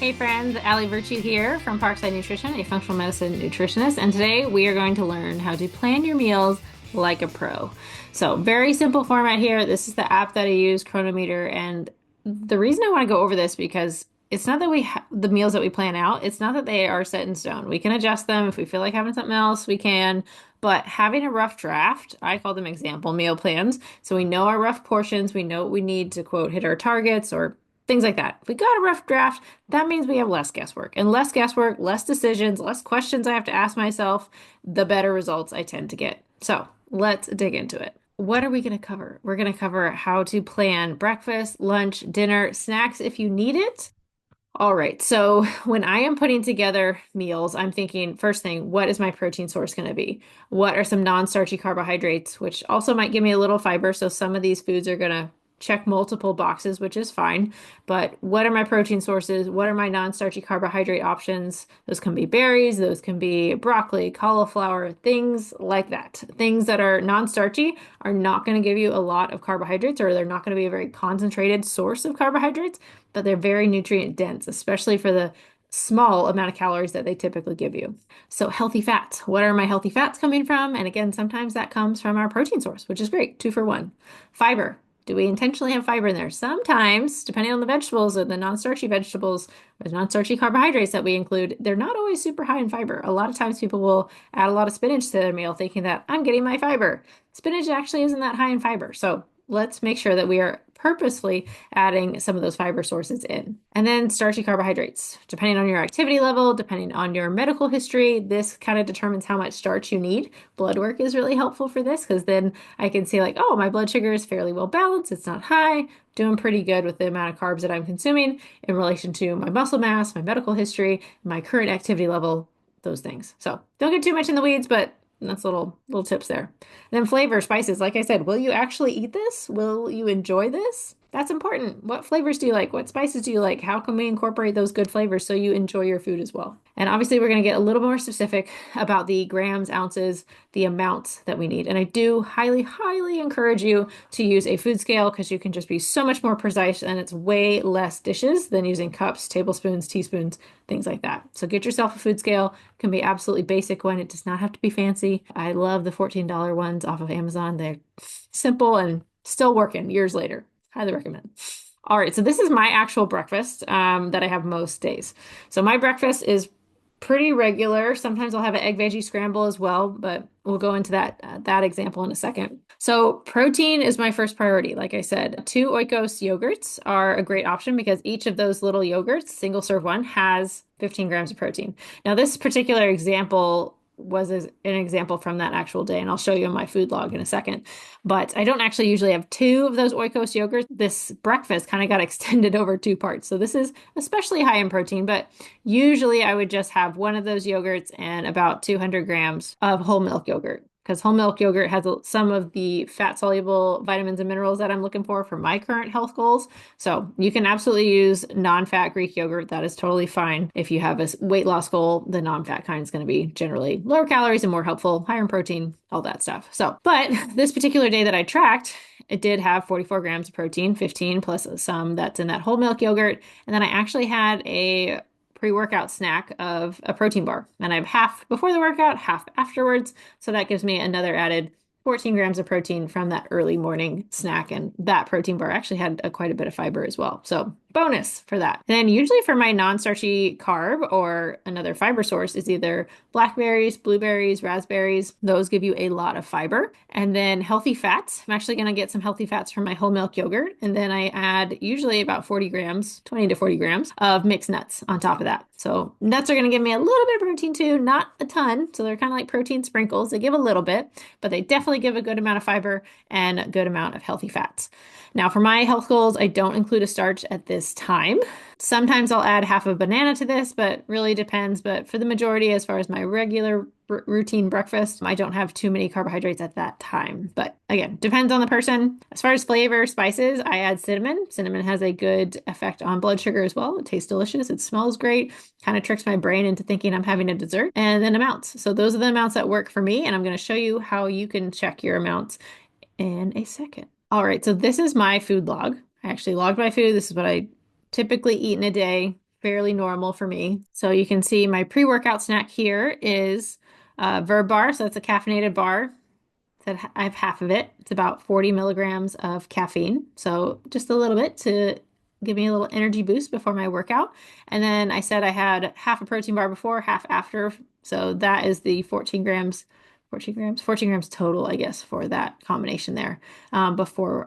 Hey friends, Allie Virtue here from Parkside Nutrition, a functional medicine nutritionist, and today we are going to learn how to plan your meals like a pro. So, very simple format here. This is the app that I use, Chronometer, and the reason I want to go over this because it's not that the meals that we plan out, it's not that they are set in stone. We can adjust them if we feel like having something else, we can. But having a rough draft, I call them example meal plans. So we know our rough portions, we know what we need to quote hit our targets or things like that. If we got a rough draft, that means we have less guesswork. And less guesswork, less decisions, less questions I have to ask myself, the better results I tend to get. So let's dig into it. What are we going to cover? We're going to cover how to plan breakfast, lunch, dinner, snacks if you need it. All right. So when I am putting together meals, I'm thinking first thing, what is my protein source going to be? What are some non-starchy carbohydrates, which also might give me a little fiber. So some of these foods are going to check multiple boxes, which is fine. But what are my protein sources? What are my non-starchy carbohydrate options? Those can be berries, those can be broccoli, cauliflower, things like that. Things that are non-starchy are not going to give you a lot of carbohydrates, or they're not going to be a very concentrated source of carbohydrates, but they're very nutrient dense, especially for the small amount of calories that they typically give you. So healthy fats. What are my healthy fats coming from? And again, sometimes that comes from our protein source, which is great, 2 for 1. Fiber. Do we intentionally have fiber in there? Sometimes, depending on the vegetables or the non-starchy vegetables or the non-starchy carbohydrates that we include, they're not always super high in fiber. A lot of times people will add a lot of spinach to their meal thinking that I'm getting my fiber. Spinach actually isn't that high in fiber. So let's make sure that we are purposefully adding some of those fiber sources in. And then starchy carbohydrates. Depending on your activity level, depending on your medical history, this kind of determines how much starch you need. Blood work is really helpful for this because then I can see like, oh, my blood sugar is fairly well balanced. It's not high, doing pretty good with the amount of carbs that I'm consuming in relation to my muscle mass, my medical history, my current activity level, those things. So don't get too much in the weeds, but that's little tips there. And then flavor, spices. Like I said, will you actually eat this? Will you enjoy this? That's important. What flavors do you like? What spices do you like? How can we incorporate those good flavors so you enjoy your food as well? And obviously, we're going to get a little more specific about the grams, ounces, the amounts that we need. And I do highly, highly encourage you to use a food scale because you can just be so much more precise and it's way less dishes than using cups, tablespoons, teaspoons, things like that. So get yourself a food scale. It can be absolutely basic one. It does not have to be fancy. I love the $14 ones off of Amazon. They're simple and still working years later. Highly recommend. All right, so this is my actual breakfast that I have most days. So my breakfast is pretty regular. Sometimes I'll have an egg veggie scramble as well, but we'll go into that example in a second. So protein is my first priority. Like I said, 2 Oikos yogurts are a great option because each of those little yogurts, single serve one, has 15 grams of protein. Now, this particular example was an example from that actual day, and I'll show you in my food log in a second. But I don't actually usually have 2 of those Oikos yogurts. This breakfast kind of got extended over 2 parts. So this is especially high in protein, but usually I would just have one of those yogurts and about 200 grams of whole milk yogurt. Because whole milk yogurt has some of the fat soluble vitamins and minerals that I'm looking for my current health goals. So you can absolutely use non-fat Greek yogurt. That is totally fine. If you have a weight loss goal, the non-fat kind is going to be generally lower calories and more helpful, higher in protein, all that stuff. So, but this particular day that I tracked, it did have 44 grams of protein, 15 plus some that's in that whole milk yogurt. And then I actually had a pre-workout snack of a protein bar. And I have half before the workout, half afterwards. So that gives me another added 14 grams of protein from that early morning snack. And that protein bar actually had quite a bit of fiber as well. So bonus for that. And then usually for my non-starchy carb or another fiber source is either blackberries, blueberries, raspberries. Those give you a lot of fiber. And then healthy fats. I'm actually going to get some healthy fats from my whole milk yogurt. And then I add usually about 40 grams, 20 to 40 grams of mixed nuts on top of that. So nuts are going to give me a little bit of protein too, not a ton. So they're kind of like protein sprinkles. They give a little bit, but they definitely give a good amount of fiber and a good amount of healthy fats. Now, for my health goals, I don't include a starch at this time. Sometimes I'll add half a banana to this, but really depends. But for the majority, as far as my regular routine breakfast, I don't have too many carbohydrates at that time. But again, depends on the person. As far as flavor, spices, I add cinnamon. Cinnamon has a good effect on blood sugar as well. It tastes delicious. It smells great. Kind of tricks my brain into thinking I'm having a dessert. And then amounts. So those are the amounts that work for me. And I'm going to show you how you can check your amounts in a second. All right, so this is my food log. I actually logged my food. This is what I typically eat in a day. fairly normal for me. So you can see my pre-workout snack here is Verb bar. So that's a caffeinated bar. That I have half of it. It's about 40 milligrams of caffeine. So just a little bit to give me a little energy boost before my workout. And then I said I had half a protein bar before, half after. So that is the 14 grams total, I guess, for that combination there before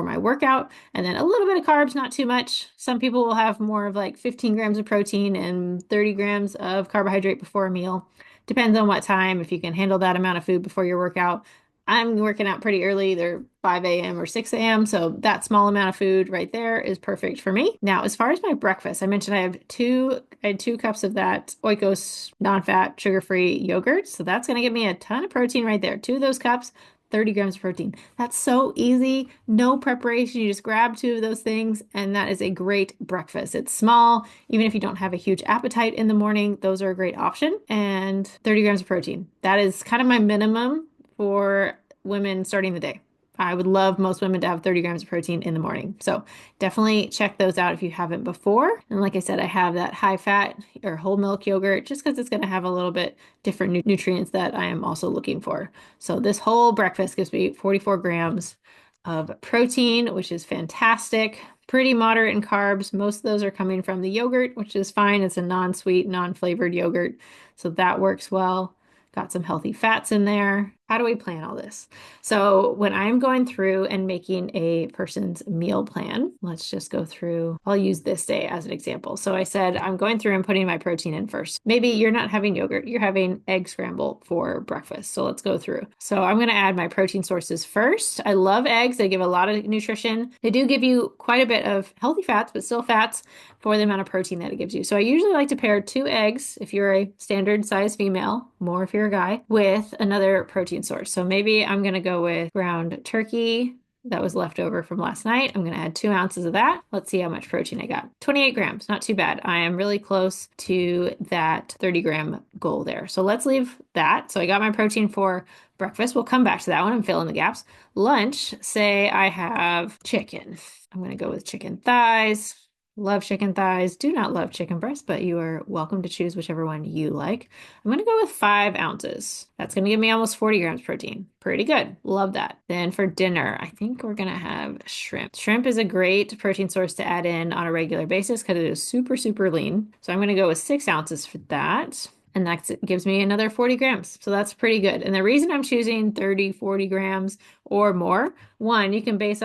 my workout. And then a little bit of carbs, not too much. Some people will have more of like 15 grams of protein and 30 grams of carbohydrate before a meal. Depends on what time, if you can handle that amount of food before your workout. I'm working out pretty early, either 5 a.m. or 6 a.m. So that small amount of food right there is perfect for me. Now, as far as my breakfast, I mentioned I had 2 cups of that Oikos non-fat, sugar-free yogurt. So that's going to give me a ton of protein right there. 2 of those cups, 30 grams of protein. That's so easy. No preparation. You just grab 2 of those things, and that is a great breakfast. It's small. Even if you don't have a huge appetite in the morning, those are a great option. And 30 grams of protein. That is kind of my minimum for women starting the day. I would love most women to have 30 grams of protein in the morning. So definitely check those out if you haven't before. And like I said, I have that high fat or whole milk yogurt just because it's going to have a little bit different nutrients that I am also looking for. So this whole breakfast gives me 44 grams of protein, which is fantastic. Pretty moderate in carbs. Most of those are coming from the yogurt, which is fine. It's a non-sweet, non-flavored yogurt. So that works well. Got some healthy fats in there. How do we plan all this? So when I'm going through and making a person's meal plan, let's just go through. I'll use this day as an example. So I said I'm going through and putting my protein in first. Maybe you're not having yogurt, you're having egg scramble for breakfast. So let's go through. So I'm going to add my protein sources first. I love eggs. They give a lot of nutrition. They do give you quite a bit of healthy fats, but still fats for the amount of protein that it gives you. So I usually like to pair 2 eggs if you're a standard size female, more if you're a guy, with another protein source. So maybe I'm going to go with ground turkey that was left over from last night. I'm going to add 2 ounces of that. Let's see how much protein I got. 28 grams, not too bad. I am really close to that 30-gram goal there. So let's leave that. So I got my protein for breakfast. We'll come back to that one and fill in the gaps. Lunch, say I have chicken. I'm going to go with chicken thighs. Love chicken thighs. Do not love chicken breast, but you are welcome to choose whichever one you like. I'm going to go with 5 ounces. That's going to give me almost 40 grams protein. Pretty good. Love that. Then for dinner, I think we're going to have shrimp. Shrimp is a great protein source to add in on a regular basis because it is super, super lean. So I'm going to go with 6 ounces for that. And that gives me another 40 grams. So that's pretty good. And the reason I'm choosing 30, 40 grams or more, one, you can base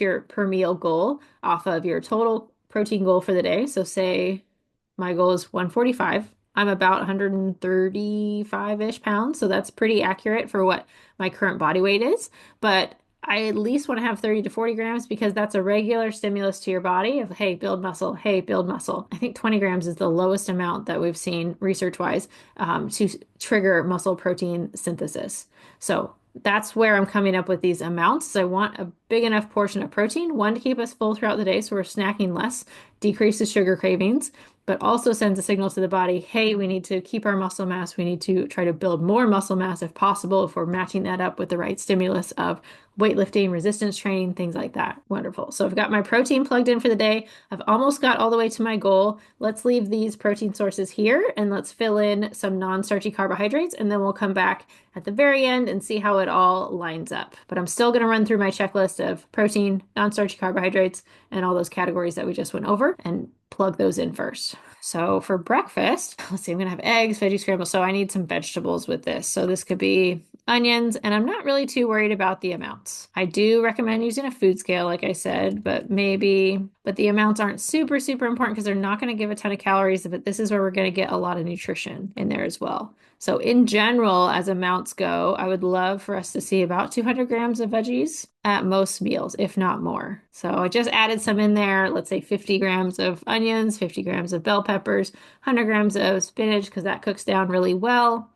your per meal goal off of your total protein goal for the day. So say my goal is 145. I'm about 135-ish pounds, so that's pretty accurate for what my current body weight is. But I at least want to have 30 to 40 grams because that's a regular stimulus to your body of, hey, build muscle, hey, build muscle. I think 20 grams is the lowest amount that we've seen research-wise to trigger muscle protein synthesis. So that's where I'm coming up with these amounts. So I want a big enough portion of protein, one, to keep us full throughout the day so we're snacking less, decreases sugar cravings, but also sends a signal to the body, hey, we need to keep our muscle mass. We need to try to build more muscle mass if possible, if we're matching that up with the right stimulus of weightlifting, resistance training, things like that. Wonderful. So I've got my protein plugged in for the day. I've almost got all the way to my goal. Let's leave these protein sources here and let's fill in some non-starchy carbohydrates, and then we'll come back at the very end and see how it all lines up. But I'm still going to run through my checklist of protein, non-starchy carbohydrates, and all those categories that we just went over and plug those in first. So for breakfast, let's see, I'm gonna have eggs, veggie scramble. So I need some vegetables with this. So this could be onions, and I'm not really too worried about the amounts. I do recommend using a food scale, like I said, but the amounts aren't super, super important because they're not going to give a ton of calories, but this is where we're going to get a lot of nutrition in there as well. So in general, as amounts go, I would love for us to see about 200 grams of veggies at most meals, if not more. So I just added some in there. Let's say 50 grams of onions, 50 grams of bell peppers, 100 grams of spinach because that cooks down really well.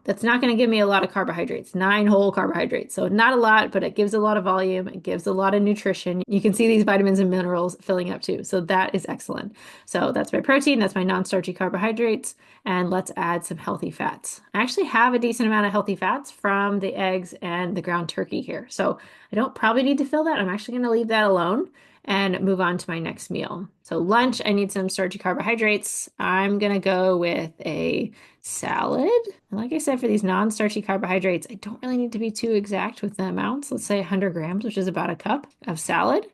That's not going to give me a lot of carbohydrates, 9 whole carbohydrates. So not a lot, but it gives a lot of volume. It gives a lot of nutrition. You can see these vitamins and minerals filling up too. So that is excellent. So that's my protein. That's my non-starchy carbohydrates. And let's add some healthy fats. I actually have a decent amount of healthy fats from the eggs and the ground turkey here. So I don't probably need to fill that. I'm actually going to leave that alone. and move on to my next meal. So lunch, I need some starchy carbohydrates. I'm gonna go with a salad. And like I said, for these non-starchy carbohydrates, I don't really need to be too exact with the amounts. Let's say 100 grams, which is about a cup of salad.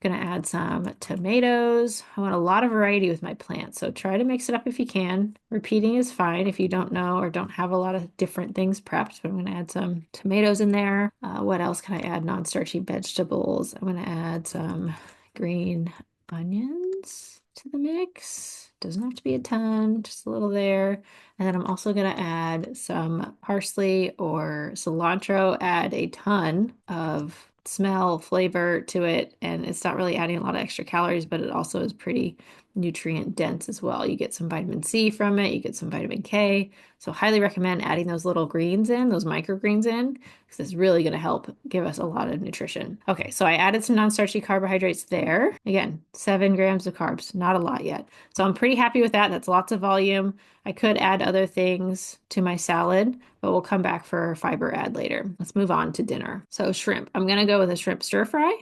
Gonna add some tomatoes. I want a lot of variety with my plants, so try to mix it up if you can. Repeating is fine if you don't know or don't have a lot of different things prepped, but I'm gonna add some tomatoes in there. What else can I add? Non-starchy vegetables. I'm gonna add some green onions to the mix. Doesn't have to be a ton, just a little there. And then I'm also gonna add some parsley or cilantro, add a ton of smell, flavor to it, and it's not really adding a lot of extra calories, but it also is pretty nutrient dense as well. You get some vitamin C from it, you get some vitamin K. So highly recommend adding those little greens in, those microgreens in, because it's really going to help give us a lot of nutrition. Okay, so I added some non-starchy carbohydrates there. Again, 7 grams of carbs, not a lot yet. So I'm pretty happy with that. That's lots of volume. I could add other things to my salad, but we'll come back for fiber add later. Let's move on to dinner. So shrimp. I'm gonna go with a shrimp stir fry.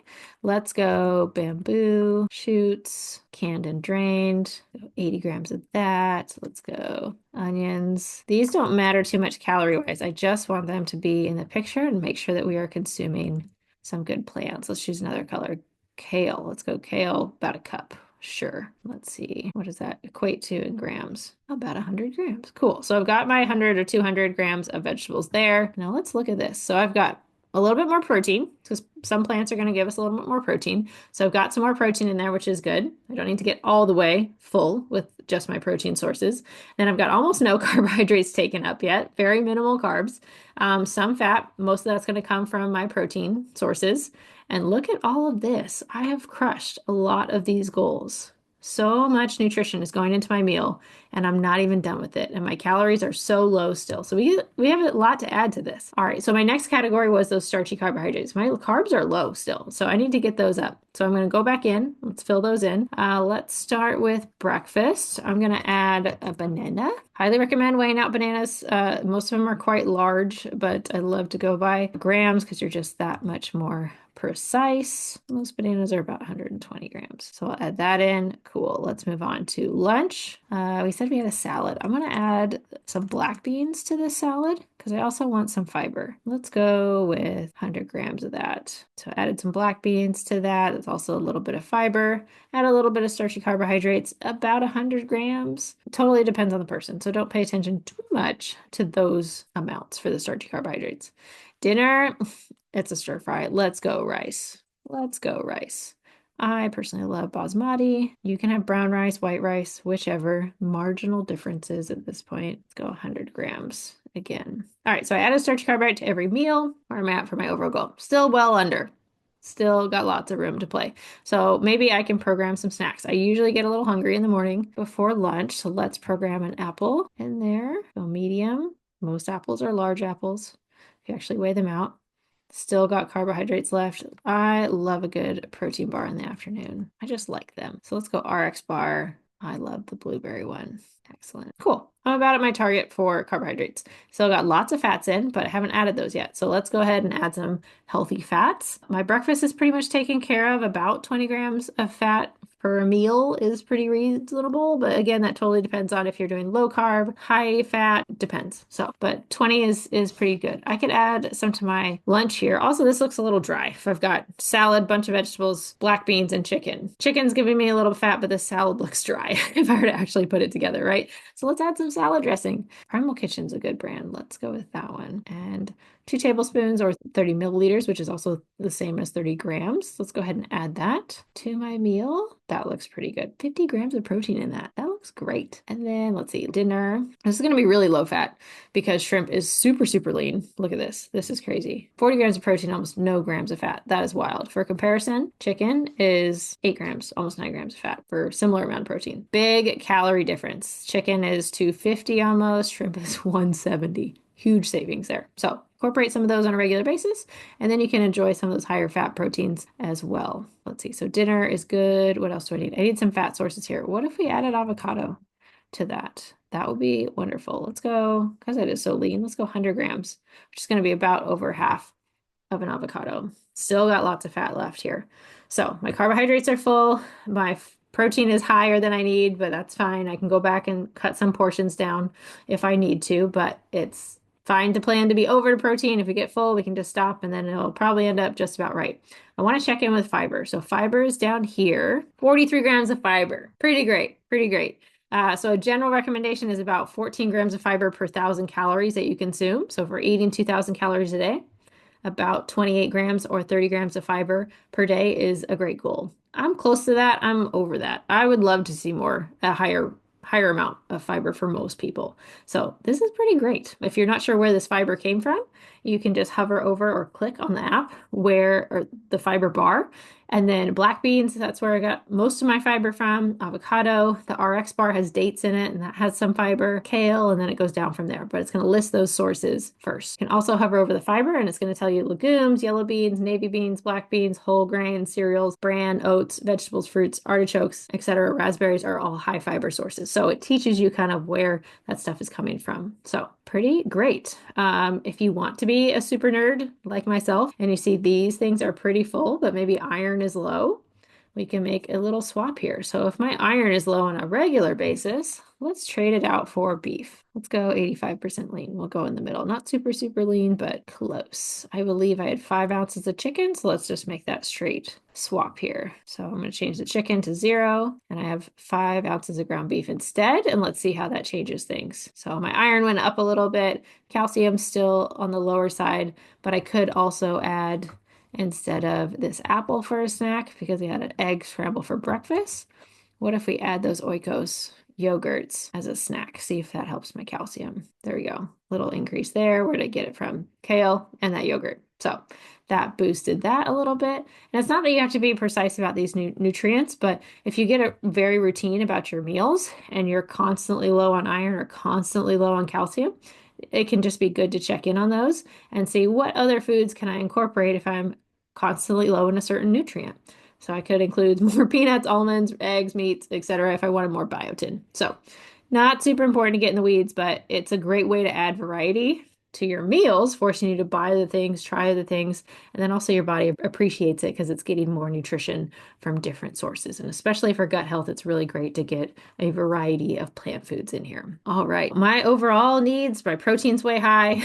Let's go bamboo shoots, canned and drained. 80 grams of that. Let's go onions. These don't matter too much calorie-wise. I just want them to be in the picture and make sure that we are consuming some good plants. Let's choose another color. Kale. Let's go kale, about a cup. Sure. Let's see. What does that equate to in grams? About 100 grams. Cool. So I've got my 100 or 200 grams of vegetables there. Now let's look at this. So I've got a little bit more protein because some plants are going to give us a little bit more protein. So I've got some more protein in there, which is good. I don't need to get all the way full with just my protein sources. Then I've got almost no carbohydrates taken up yet, very minimal carbs, some fat. Most of that's going to come from my protein sources. And look at all of this. I have crushed a lot of these goals. So much nutrition is going into my meal, and I'm not even done with it. And my calories are so low still. So we have a lot to add to this. All right, so my next category was those starchy carbohydrates. My carbs are low still, so I need to get those up. So I'm going to go back in. Let's fill those in. Let's start with breakfast. I'm going to add a banana. Highly recommend weighing out bananas. Most of them are quite large, but I love to go by grams because you're just that much more precise. Most bananas are about 120 grams. So I'll add that in. Cool. Let's move on to lunch. We said we had a salad. I'm going to add some black beans to this salad because I also want some fiber. Let's go with 100 grams of that. So I added some black beans to that. It's also a little bit of fiber. Add a little bit of starchy carbohydrates, about 100 grams. It totally depends on the person. So don't pay attention too much to those amounts for the starchy carbohydrates. Dinner, it's a stir fry. Let's go rice. Let's go rice. I personally love basmati. You can have brown rice, white rice, whichever. Marginal differences at this point. Let's go 100 grams again. All right, so I added starchy carbohydrate to every meal. Where I'm at for my overall goal. Still well under. Still got lots of room to play. So maybe I can program some snacks. I usually get a little hungry in the morning before lunch. So let's program an apple in there. Go medium. Most apples are large apples. If you actually weigh them out. Still got carbohydrates left. I love a good protein bar in the afternoon. I just like them. So let's go RX bar. I love the blueberry one. Excellent. Cool. I'm about at my target for carbohydrates. Still got lots of fats in, but I haven't added those yet. So let's go ahead and add some healthy fats. My breakfast is pretty much taken care of. About 20 grams of fat per meal is pretty reasonable, but again, that totally depends on if you're doing low carb, high fat, depends. So, but 20 is pretty good. I could add some to my lunch here. Also, this looks a little dry. If I've got salad, bunch of vegetables, black beans, and chicken. Chicken's giving me a little fat, but the salad looks dry if I were to actually put it together, right? So let's add some salad dressing. Primal Kitchen's a good brand. Let's go with that one. And 2 tablespoons or 30 milliliters, which is also the same as 30 grams. Let's go ahead and add that to my meal. That looks pretty good. 50 grams of protein in that. That looks great. And then let's see, dinner. This is going to be really low fat because shrimp is super, super lean. Look at this. This is crazy. 40 grams of protein, almost no grams of fat. That is wild. For comparison, chicken is 8 grams, almost 9 grams of fat for similar amount of protein. Big calorie difference. Chicken is 250 almost. Shrimp is 170. Huge savings there. So incorporate some of those on a regular basis, and then you can enjoy some of those higher fat proteins as well. Let's see. So dinner is good. What else do I need? I need some fat sources here. What if we added avocado to that? That would be wonderful. Let's go, because it is so lean, let's go 100 grams, which is going to be about over half of an avocado. Still got lots of fat left here. So my carbohydrates are full. My protein is higher than I need, but that's fine. I can go back and cut some portions down if I need to, but it's fine to plan to be over the protein. If we get full, we can just stop and then it'll probably end up just about right. I want to check in with fiber. So fiber is down here, 43 grams of fiber. Pretty great, pretty great. So a general recommendation is about 14 grams of fiber per 1,000 calories that you consume. So if we're eating 2,000 calories a day, about 28 grams or 30 grams of fiber per day is a great goal. I'm close to that. I'm over that. I would love to see a higher amount of fiber for most people. So this is pretty great. If you're not sure where this fiber came from, you can just hover over or click on the app or the fiber bar. And then black beans, that's where I got most of my fiber from. Avocado, the RX bar has dates in it, and that has some fiber. Kale, and then it goes down from there. But it's going to list those sources first. You can also hover over the fiber, and it's going to tell you legumes, yellow beans, navy beans, black beans, whole grains, cereals, bran, oats, vegetables, fruits, artichokes, etc. Raspberries are all high fiber sources. So it teaches you kind of where that stuff is coming from. So pretty great. If you want to be a super nerd like myself, and you see these things are pretty full, but maybe iron is low, we can make a little swap here. So if my iron is low on a regular basis, let's trade it out for beef. Let's go 85% lean. We'll go in the middle. Not super, super lean, but close. I believe I had 5 ounces of chicken, so let's just make that straight swap here. So I'm going to change the chicken to 0, and I have 5 ounces of ground beef instead, and let's see how that changes things. So my iron went up a little bit. Calcium still on the lower side, but I could also add, instead of this apple for a snack, because we had an egg scramble for breakfast, what if we add those Oikos yogurts as a snack? See if that helps my calcium. There we go. Little increase there. Where did I get it from? Kale and that yogurt. So that boosted that a little bit. And it's not that you have to be precise about these nutrients, but if you get a very routine about your meals and you're constantly low on iron or constantly low on calcium, it can just be good to check in on those and see what other foods can I incorporate if I'm constantly low in a certain nutrient. So I could include more peanuts, almonds, eggs, meats, etc. if I wanted more biotin. So not super important to get in the weeds, but it's a great way to add variety to your meals, forcing you to buy the things, try the things, and then also your body appreciates it because it's getting more nutrition from different sources. And especially for gut health, it's really great to get a variety of plant foods in here. All right, my overall needs, my protein's way high.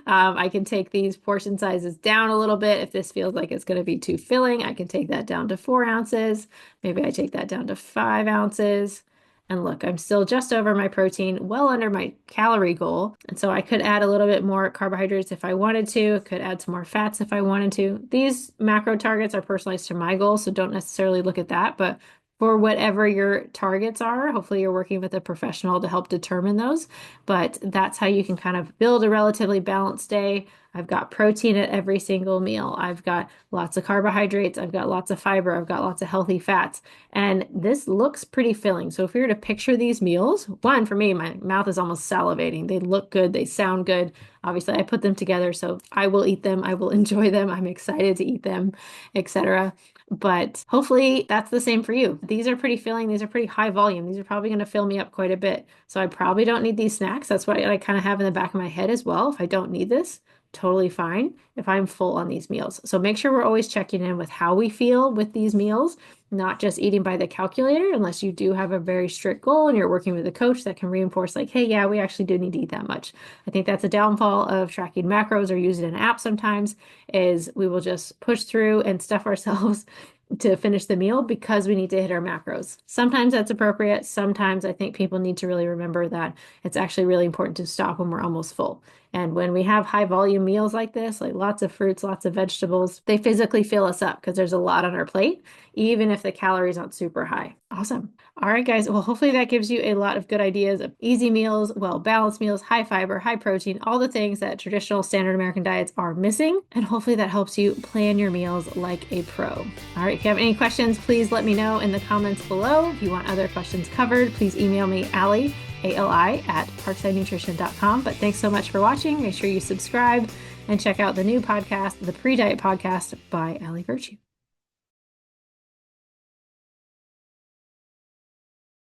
I can take these portion sizes down a little bit if this feels like it's going to be too filling. I can take that down to 4 ounces. Maybe I take that down to 5 ounces. And look, I'm still just over my protein, well under my calorie goal. And so I could add a little bit more carbohydrates if I wanted to, could add some more fats if I wanted to. These macro targets are personalized to my goals, so don't necessarily look at that. But for whatever your targets are, hopefully you're working with a professional to help determine those. But that's how you can kind of build a relatively balanced day. I've got protein at every single meal. I've got lots of carbohydrates. I've got lots of fiber. I've got lots of healthy fats. And this looks pretty filling. So if we were to picture these meals, one, for me, my mouth is almost salivating. They look good. They sound good. Obviously, I put them together, so I will eat them. I will enjoy them. I'm excited to eat them, etc. But hopefully that's the same for you. These are pretty filling. These are pretty high volume. These are probably going to fill me up quite a bit. So I probably don't need these snacks. That's what I kind of have in the back of my head as well. If I don't need this, totally fine if I'm full on these meals. So make sure we're always checking in with how we feel with these meals, not just eating by the calculator, unless you do have a very strict goal and you're working with a coach that can reinforce like, hey, yeah, we actually do need to eat that much. I think that's a downfall of tracking macros or using an app sometimes, is we will just push through and stuff ourselves to finish the meal because we need to hit our macros. Sometimes that's appropriate. Sometimes I think people need to really remember that it's actually really important to stop when we're almost full. And when we have high volume meals like this, like lots of fruits, lots of vegetables, they physically fill us up because there's a lot on our plate, even if the calories aren't super high. Awesome. All right, guys. Well, hopefully that gives you a lot of good ideas of easy meals, well-balanced meals, high fiber, high protein, all the things that traditional standard American diets are missing. And hopefully that helps you plan your meals like a pro. All right. If you have any questions, please let me know in the comments below. If you want other questions covered, please email me, Allie, ALI, at parksidenutrition.com. But thanks so much for watching. Make sure you subscribe and check out the new podcast, the Pre-Diet Podcast by Allie Virtue.